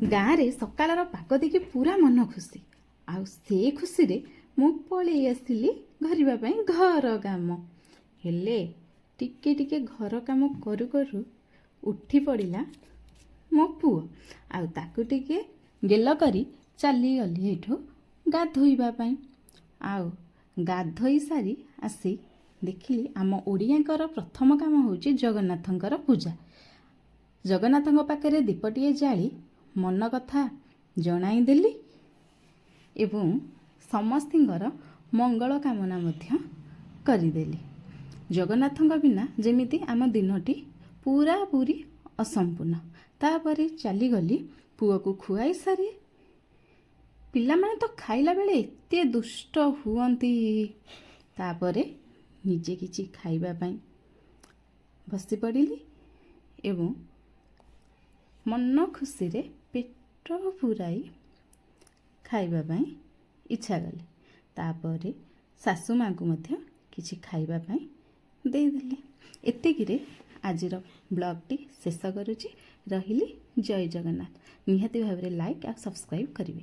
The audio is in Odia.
ଗାଁରେ ସକାଳର ପାଗ ଦେଖି ପୁରା ମନ ଖୁସି। ଆଉ ସେ ଖୁସିରେ ମୁଁ ପଳେଇ ଆସିଲି କରିବା ପାଇଁ ଘର କାମ। ହେଲେ ଟିକେ ଟିକେ ଘର କାମ କରୁ କରୁ ଉଠି ପଡ଼ିଲା ମୋ ପୁଅ। ଆଉ ତାକୁ ଟିକେ ଗେଲ କରି ଚାଲିଗଲି ଏଇଠୁ ଗାଧୋଇବା ପାଇଁ। ଆଉ ଗାଧୋଇ ସାରି ଆସି ଦେଖିଲି ଆମ ଓଡ଼ିଆଙ୍କର ପ୍ରଥମ କାମ ହେଉଛି ଜଗନ୍ନାଥଙ୍କର ପୂଜା। ଜଗନ୍ନାଥଙ୍କ ପାଖରେ ଦୀପଟିଏ ଜାଳି ମନ କଥା ଜଣାଇଦେଲି ଏବଂ ସମସ୍ତଙ୍କର ମଙ୍ଗଳ କାମନା ମଧ୍ୟ କରିଦେଲି। ଜଗନ୍ନାଥଙ୍କ ବିନା ଯେମିତି ଆମ ଦିନଟି ପୁରାପୁରି ଅସମ୍ପୂର୍ଣ୍ଣ। ତାପରେ ଚାଲିଗଲି ପୁଅକୁ ଖୁଆଇ ସାରି। ପିଲାମାନେ ତ ଖାଇଲା ବେଳେ ଏତେ ଦୁଷ୍ଟ ହୁଅନ୍ତି। ତାପରେ ନିଜେ କିଛି ଖାଇବା ପାଇଁ ବସି ପଡ଼ିଲି ଏବଂ ମନ ଖୁସିରେ ପେଟ ପୂରାଇ ଖାଇବା ପାଇଁ ଇଚ୍ଛା କଲି। ତାପରେ ଶାଶୁ ମାଙ୍କୁ ମଧ୍ୟ କିଛି ଖାଇବା ପାଇଁ ଦେଇଦେଲି। ଏତିକିରେ ଆଜିର ବ୍ଲଗ୍ଟି ଶେଷ କରୁଛି। ରହିଲି। ଜୟ ଜଗନ୍ନାଥ। ନିହାତି ଭାବରେ ଲାଇକ୍ ଆଉ ସବସ୍କ୍ରାଇବ୍ କରିବେ।